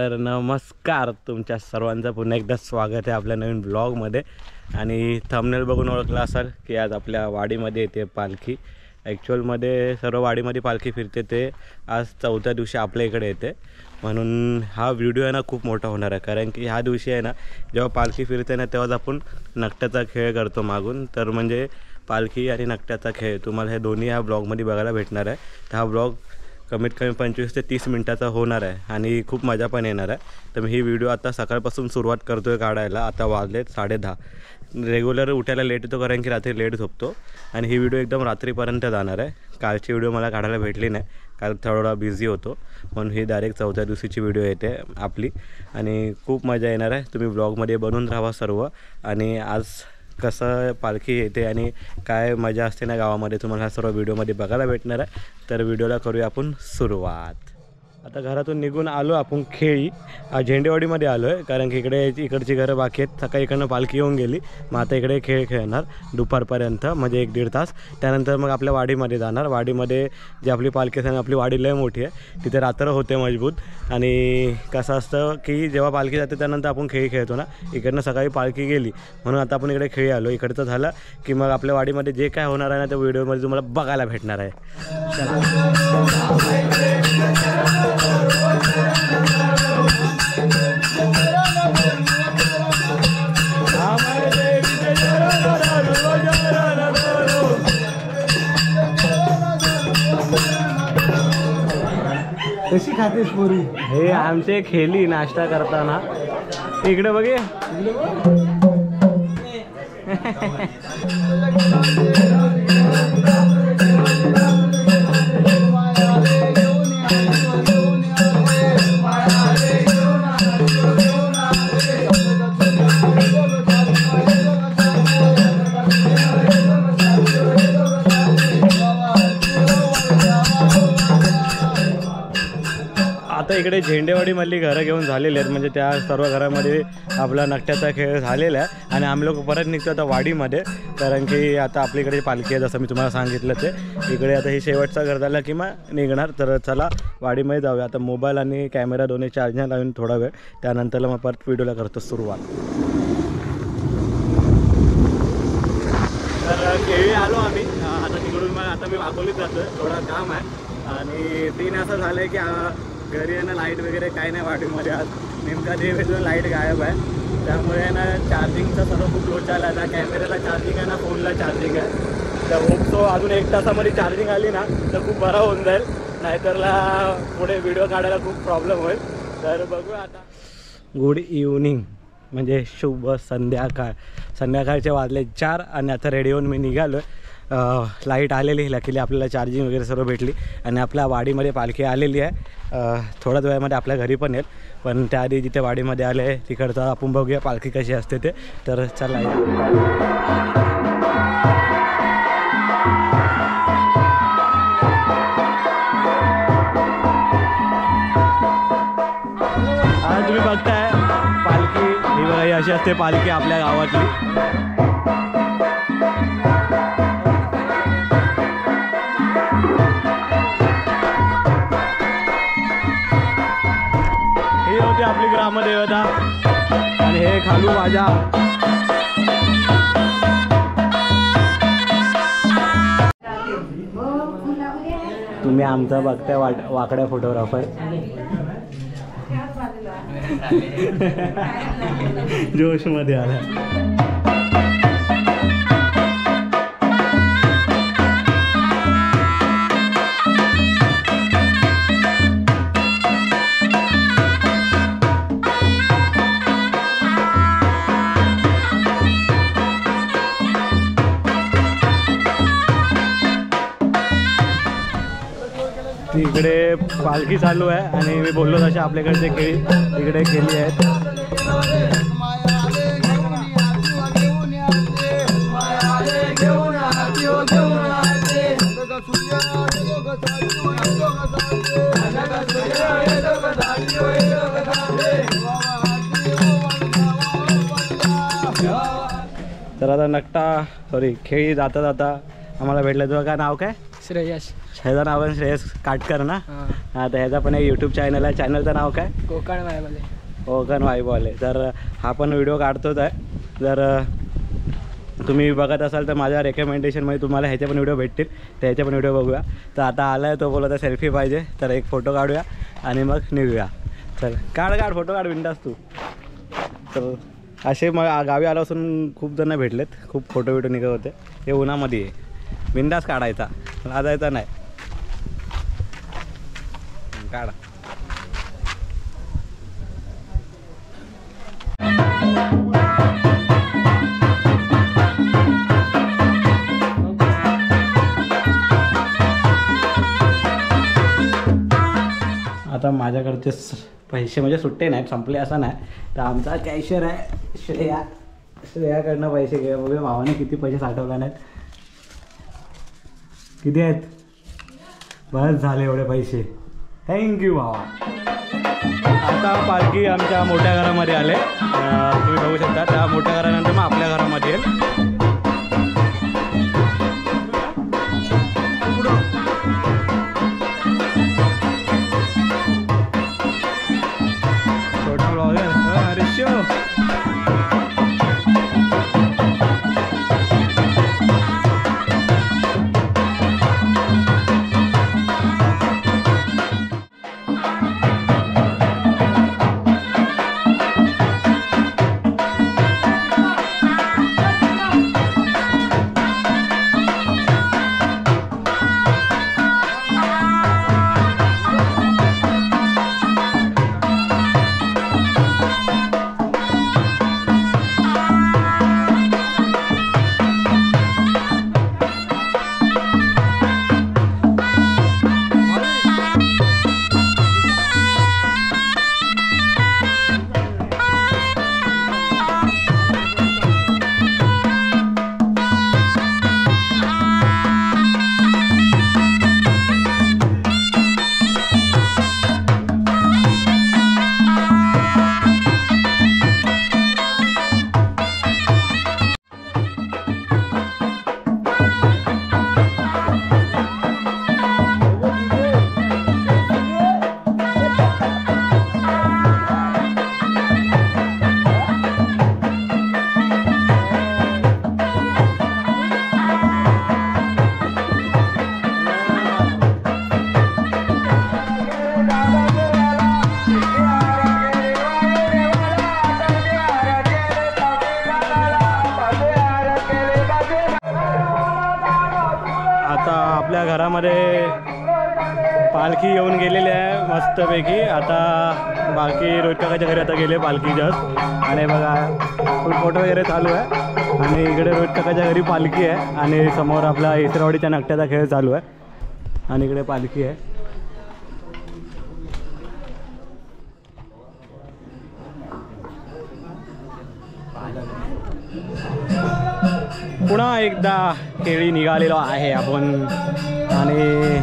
तर नमस्कार, तुमच्या सर्वांचं पुन्हा एकदा स्वागत आहे आपल्या नवीन ब्लॉगमध्ये। आणि थंबनेल बघून ओळखला असाल की आज आपल्या वाडीमध्ये येते पालखी। ॲक्च्युअलमध्ये सर्व वाडीमध्ये पालखी फिरते, ते आज चौथ्या दिवशी आपल्या इकडे येते, म्हणून हा व्हिडिओ आहे ना खूप मोठा होणार आहे। कारण की ह्या दिवशी आहे ना जेव्हा पालखी फिरते ना तेव्हाच आपण नकट्याचा खेळ करतो मागून। तर म्हणजे पालखी आणि नकट्याचा खेळ तुम्हाला हे दोन्ही ह्या ब्लॉगमध्ये बघायला भेटणार आहे। तर हा ब्लॉग कमीत कमी 25 ते 30 मिनटाचा होणार आहे आणि खूप मजा पण येणार आहे। तर मी ही व्हिडिओ आता सकाळपासून सुरुवात करतो आहे काढायला। आता वाजलेत 10:30। रेग्युलर उठायला लेट येतो कारण की रात्री लेट झोपतो आणि ही व्हिडिओ एकदम रात्रीपर्यंत जाणार आहे। कालची व्हिडिओ मला काढायला भेटली नाही, काल थोडा बिझी होतो, म्हणून ही डायरेक्ट चौथ्या दिवशीची व्हिडिओ येते आपली आणि खूप मजा येणार आहे। तुम्ही ब्लॉगमध्ये बनून राहा सर्व। आणि आज कसं पालखी येते आणि काय मजा असते ना गावामध्ये तुम्हाला ह्या सर्व व्हिडिओमध्ये बघायला भेटणार आहे। तर व्हिडिओला करूया आपण सुरुवात। आता घरातून निघून आलो आपण खेळी झेंडेवाडीमध्ये आलो आहे, कारण की इकडची घरं बाकी आहेत। सकाळी इकडनं पालखी येऊन गेली, मग आता इकडे खेळ खेळणार दुपारपर्यंत, म्हणजे 1-1.5 तास। त्यानंतर मग आपल्या वाडीमध्ये जाणार। वाडीमध्ये जी आपली पालखी असते, आपली वाडी लय मोठी आहे, तिथे रात्र होते मजबूत। आणि कसं असतं की जेव्हा पालखी जाते त्यानंतर आपण खेळ खेळतो ना, इकडनं सकाळी पालखी गेली म्हणून आता आपण इकडे खेळी आलो। इकडचं झालं की मग आपल्या वाडीमध्ये जे काय होणार आहे ना त्या व्हिडिओमध्ये तुम्हाला बघायला भेटणार आहे। कशी खातेस पोरी? हे आमचे खेळी नाश्ता करताना इकडे बघे। आता इकडे झेंडेवाडीमधली घरं घेऊन झालेले आहेत, म्हणजे त्या सर्व घरामध्ये आपला नकट्याचा खेळ झालेला आहे। आणि आम्ही लोक परत निघतो आता वाडीमध्ये, कारण की आता आपल्याकडे पालखी आहे जसं मी तुम्हाला सांगितलं ते। इकडे आता ही शेवटचा घर झाला की मग निघणार। तर चला वाडीमध्ये जाऊया। आता मोबाईल आणि कॅमेरा दोन्ही चार्जिंग लावून थोडा वेळ, त्यानंतरला मग परत व्हिडिओला करतो सुरुवात। तर खेळी आलो आम्ही आता तिकडून, मग आता मी वाकोलीत जातो, थोडा काम आहे। आणि 3 असं झालं आहे की घरी आहे ना लाईट वगैरे काय नाही वाडीमध्ये। आज नेमका देवेला लाईट गायब आहे, त्यामुळे ना चार्जिंगचा सर्व खूप लोड चालला आहे। कॅमेऱ्याला चार्जिंग आहे ना, फोनला चार्जिंग आहे। तर होप सो अजून 1 तासामध्ये चार्जिंग आली ना तर खूप बरा होऊन जाईल, नाहीतरला पुढे व्हिडिओ काढायला खूप प्रॉब्लेम होईल। तर बघूया आता। गुड इव्हनिंग, म्हणजे शुभ संध्याकाळ। संध्याकाळचे वाजले 4 आणि आता रेडी होऊन मी निघालो आहे। लाईट आलेली, लकीली आपल्याला चार्जिंग वगैरे सर्व भेटली आणि आपल्या वाडीमध्ये पालखी आलेली आहे। थोड्याच वेळामध्ये आपल्या घरी पण येईल, पण त्याआधी जिथे वाडीमध्ये आले आहे तिकडचं आपण बघूया पालखी कशी असते ते। तर चला आज तुम्ही बघताय पालखी ही बघा, ही अशी असते पालखी आपल्या गावातली। आपली ग्रामदेवता आणि हे खालू माझ्या तुम्ही आमचा बघताय वाकड्या फोटोग्राफर जोश मध्ये आला। इकडे पालखी चालू आहे आणि मी बोललो तसे आपल्याकडचे खेळी इकडे खेळली आहेत। तर आता नकटा खेळी जाता जाता आम्हाला भेटलं, तुझं काय नाव काय? श्रेयस. ह्याचं नाव आहे श्रेयस काटकर ना. आता ह्याचा पण एक यूट्यूब चॅनल आहे. चॅनलचं नाव काय? कोकण वाईबॉल. कोकण वाईबॉल आहे. तर हा पण व्हिडिओ काढतोच आहे. जर तुम्ही बघत असाल तर माझ्या रेकमेंडेशनमध्ये तुम्हाला ह्याचे पण व्हिडिओ भेटतील. तर ह्याचे पण व्हिडिओ बघूया. तर आता आला आहे तो बोलत आहे सेल्फी पाहिजे. तर एक फोटो काढूया आणि मग निघूया. चल काढ फोटो काढ बिंदास तू. तर असे मग गावी आलो असून खूप जण भेटलेत. खूप फोटो निघत होते. हे उन्हामध्ये आहे. बिंदास काढायचा, लाजायचा नाही. काढा. आता माझ्याकडचे पैसे म्हणजे सुट्टे नाहीत, संपले असं नाही. तर आमचा कॅशियर आहे श्रेयाकडनं पैसे घे. बघूया भावाने किती पैसे साठवले नाहीत. किती आहेत? बस झाले एवढे पैसे. थँक्यू भावा. आता पालखी आमच्या मोठ्या घरामध्ये आले. तुम्ही बघू शकता. त्या मोठ्या घरानंतर मग आपल्या घरामध्ये येईल. छोटा ब्लॉगर हरीशो. आपल्या घरामध्ये पालखी येऊन गेलेली आहे मस्तपैकी. आता बाकी रोहित काकाच्या घरी आता गेले पालखी जस्ट. आणि बघा फुल फोटो वगैरे चालू आहे. आणि इकडे रोहित काकाच्या घरी पालखी आहे. आणि समोर आपला इसरवाडीच्या नकट्याचा खेळ चालू आहे. आणि इकडे पालखी आहे. पुन्हा एकदा खेळी निघालेलो आहे आपण. आणि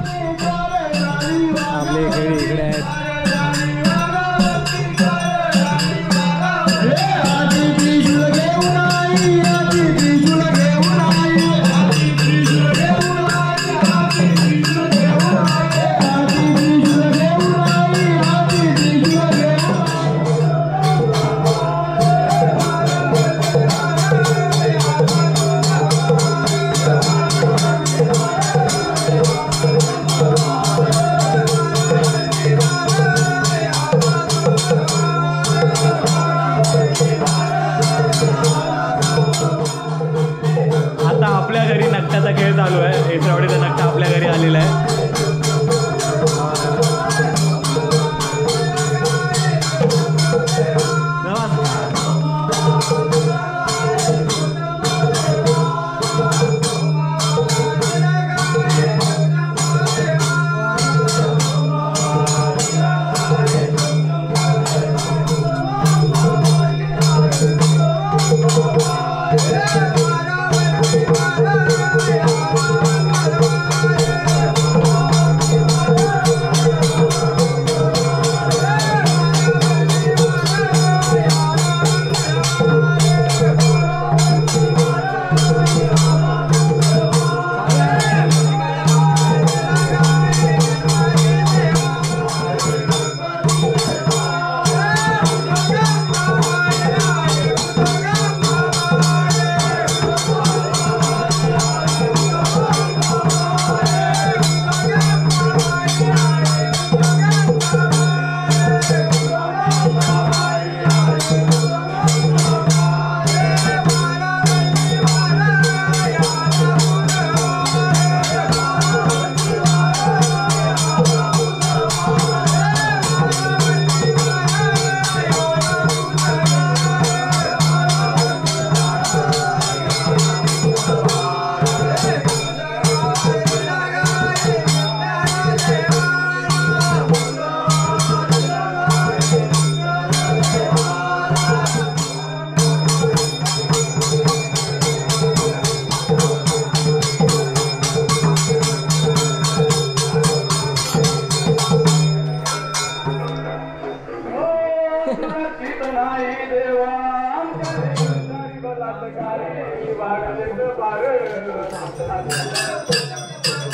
आपले खेळी इकडे आहेत. आपल्या घरी नकट्याचा खेळ चालू आहे. इसरवाडीचा नकटा आपल्या घरी आलेला आहे.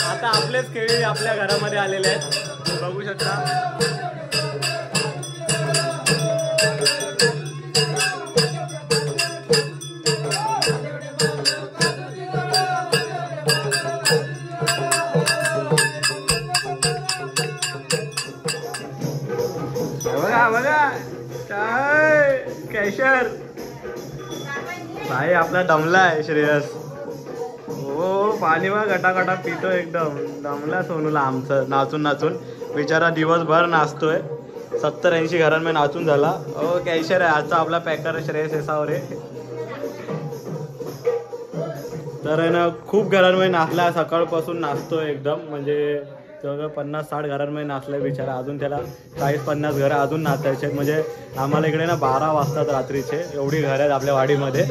आता आपलेच खेळी आपल्या घरामध्ये आलेले आहेत, बघू शकता. बघा बघा काय कॅशर भाई आपला दमला आहे श्रेयस. हो पाणी बघा गटागटा पितो एकदम. दमला सोनूला आमचं नाचून नाचून. बिचारा दिवसभर नाचतोय. 70-80 घरांमध्ये नाचून झाला. हो कॅशर आहे आजचा आपला पॅकर श्रेयस एसावरे. तर आहे ना खूप घरांमध्ये नाचला. सकाळपासून नाचतोय एकदम. म्हणजे जवळ 50-60 घरांमध्ये नाचलाय बिचारा. अजून त्याला 40-50 घरं अजून नाचायचे आहेत. म्हणजे आम्हाला इकडे ना 12 वाजतात रात्रीचे. एवढी घरं आहेत आपल्या वाडीमध्ये.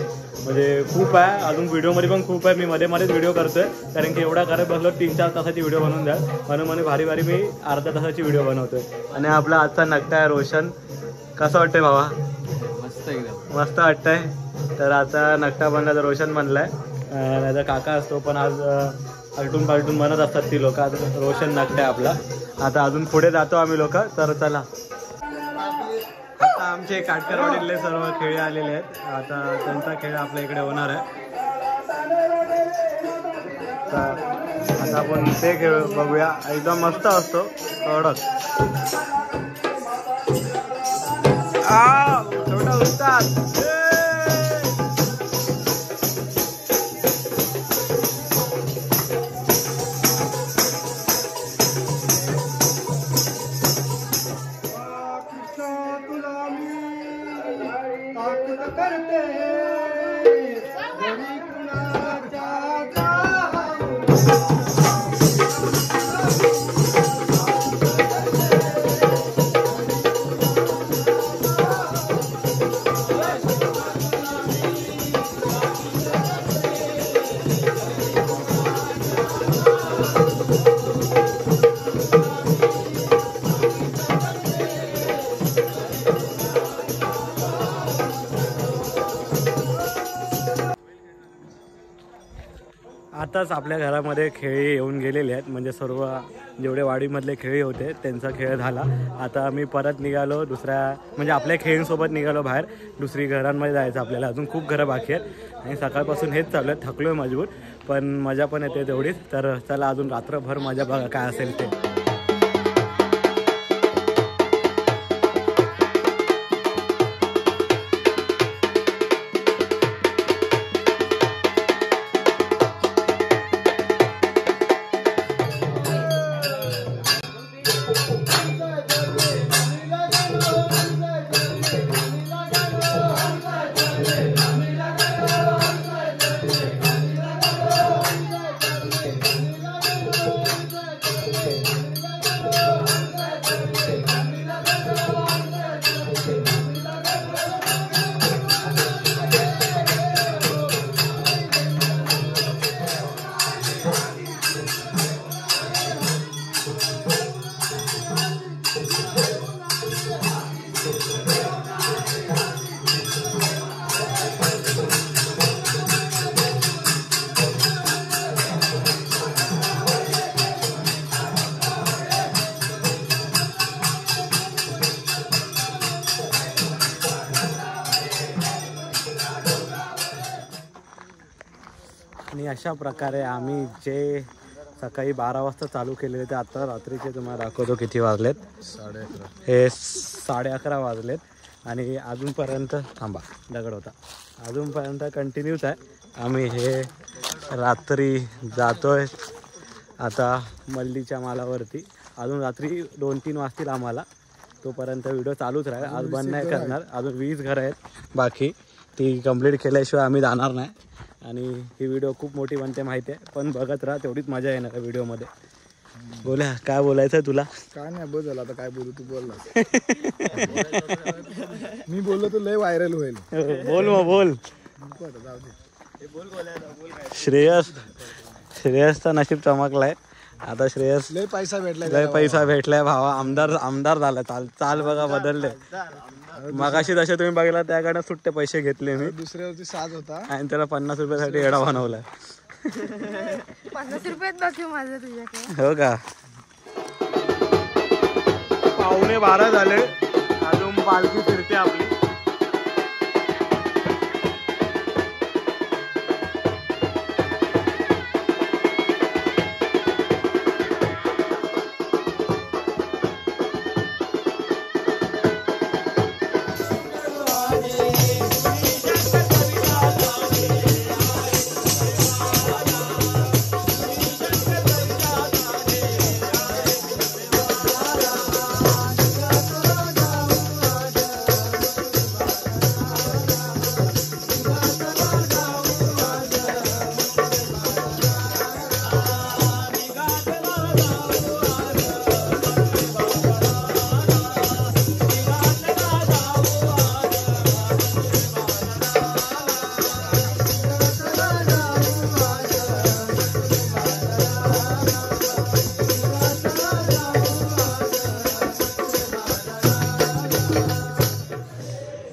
म्हणजे खूप आहे. अजून व्हिडिओमध्ये पण खूप आहे. मी मध्ये मध्येच व्हिडिओ करतोय कारण की एवढ्या घरात बसलो 3-4 तासाची व्हिडिओ बनवून द्या म्हणून भारी भारी मी अर्ध्या तासाची व्हिडिओ बनवतोय. आणि आपला आजचा नकटा आहे रोशन. कसं वाटतंय भावा? मस्त एकदम मस्त वाटतंय. तर आता नकटा बनला तर रोशन बनलाय. त्याचा काका असतो पण आज आलटून पालटून बनत असतात ती लोक. आता रोशन नकटा आहे आपला. आता अजून पुढे जातो आम्ही लोक. तर चला आता आमचे काटकरवाडीतले सर्व खेळ आलेले आहेत. आता त्यांचा खेळ आपल्या इकडे होणार आहे. तर आता आपण ते खेळ बघूया. एकदम मस्त असतो कडक. छोटा उस्ताद आताच आपल्या घरामध्ये खेळी येऊन गेलेले आहेत. म्हणजे सर्व जेवढे वाडीमधले खेळी होते त्यांचा खेळ झाला. आता आम्ही परत निघालो दुसऱ्या म्हणजे आपल्या खेळींसोबत निघालो बाहेर. दुसरी घरांमध्ये जायचं आपल्याला. अजून खूप घरं बाकी आहेत आणि सकाळपासून हेच चालू आहे. थकलो आहे मजबूर पण मजा पण येते तेवढीच. तर चला अजून रात्रभर मजा बघा काय असेल ते. आणि अशा प्रकारे आम्ही जे सकाळी 12 वाजता चालू केलेले ते आता रात्रीचे तुम्हाला दाखवतो किती वाजलेत. 11:30. हे 11:30 वाजलेत आणि अजूनपर्यंत थांबा दगड होता. अजूनपर्यंत कंटिन्यूच आहे. आम्ही हे रात्री जातोय आता मल्लीच्या मालावरती. अजून रात्री 2-3 वाजतील आम्हाला. तोपर्यंत व्हिडिओ चालूच राहील. आज बंद नाही करणार. अजून 20 घरं आहेत बाकी. ती कंप्लीट केल्याशिवाय आम्ही जाणार नाही. आणि ही व्हिडिओ खूप मोठी बनते माहिती आहे पण बघत राहा तेवढीच मजा येणार आहे व्हिडिओमध्ये. बोला काय बोलायचं तुला? काय नाही बोल झालं आता काय बोलू तू बोल. मी बोललो तर लय व्हायरल होईल. बोल मग बोल. श्रेयसचा नशीब चमकलाय. आता श्रेयस लय पैसा भेटलाय लय पैसा भेटलाय भावा. आमदार झाला. चाल बघा बदलले. मगाशी जसे तुम्ही बघितला त्याकडे सुट्टे पैसे घेतले मी. दुसऱ्यावरती 7 होता आणि त्याला 50 रुपयासाठी येडा बनवलाय. 50 रुपयात बाकी माझं तुझ्याकडे. हो का. 11:15 झाले. अजून पालखी फिरते आपली.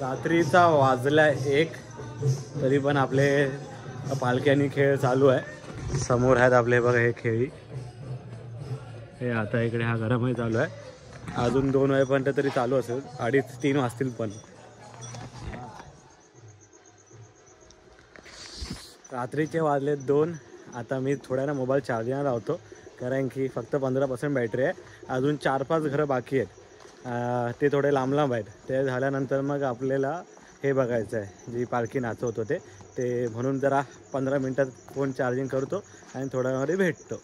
रात्रीचा वाजला 1 तरी पण आपले पालखी आणि खेळ चालू आहे. समोर आहेत आपले बघा हे खेळी. हे आता इकडे हा घरामध्ये चालू आहे. अजून 2 वाजेपर्यंत तरी चालू असेल. 2:30-3 वाजतील पण. रात्रीचे वाजले 2. आता मी थोड्या ना मोबाईल चार्जिंगला लावतो कारण की फक्त 15% बॅटरी आहे. अजून 4-5 घरं बाकी आहेत. ते थोडे लांब आहेत. ते झाल्यानंतर मग आपल्याला हे बघायचं आहे जी पालखी नाचवत होते ते. म्हणून जरा 15 मिनटात फोन चार्जिंग करतो आणि थोड्या वेळामध्ये भेटतो.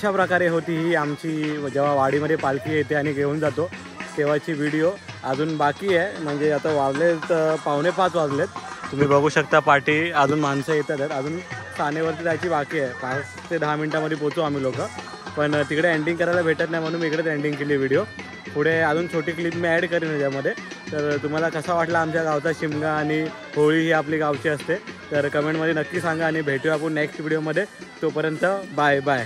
कशा प्रकारे होती ही आमची जेव्हा वाडीमध्ये पालखी येते आणि घेऊन जातो तेव्हाची व्हिडिओ अजून बाकी आहे. म्हणजे आता वाजलेत 4:45 वाजलेत. तुम्ही बघू शकता पाठी अजून माणसं येतात आहेत. अजून स्थानेवरती जायची बाकी आहे. 5 ते 10 मिनटामध्ये पोचू आम्ही लोक. पण तिकडे एंडिंग करायला भेटत नाही म्हणून मी इकडेच एंडिंग केली व्हिडिओ. पुढे अजून छोटी क्लिप मी ॲड करेन याच्यामध्ये. तर तुम्हाला कसा वाटला आमच्या गावचा शिमगा आणि होळी ही आपली गावची असते तर कमेंटमध्ये नक्की सांगा आणि भेटूया आपण नेक्स्ट व्हिडिओमध्ये. तोपर्यंत बाय बाय.